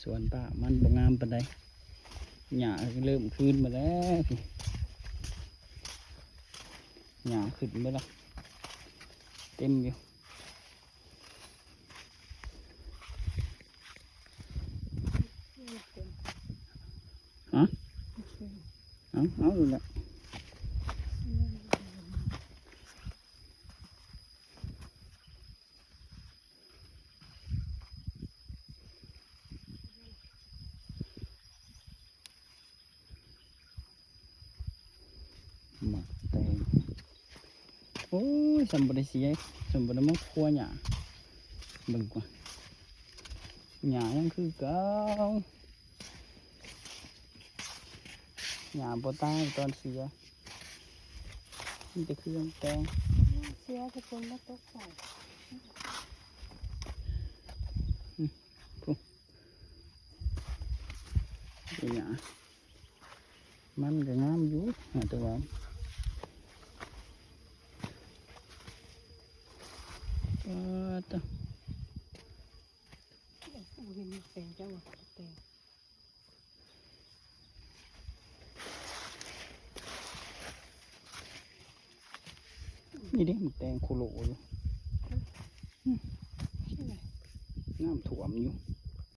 สวนป่ามันบ่งามปานใดหญ้าเริ่มขึ้นมาแล้วหญ้าขึ้นไปแล้วเต็มอยู่ฮะเอาดูละหมักแตงโอ้ยสมบูรณ์เสียสมบูรณ์มันคั่วหญ้าเบิ่งกว่าหญ้ายังคือเก่าหญ้าบ่ตายตอนเสียมันจะคือแตงเสียทุกคนมาตกใส่หญ้ามันก็งามอยู่แต่ว่าต่อ เห็นแตงเจ้าแตง นี่เด้มันแตงโคโลอยู่ ใช่ไหม น้ำท่วมอยู่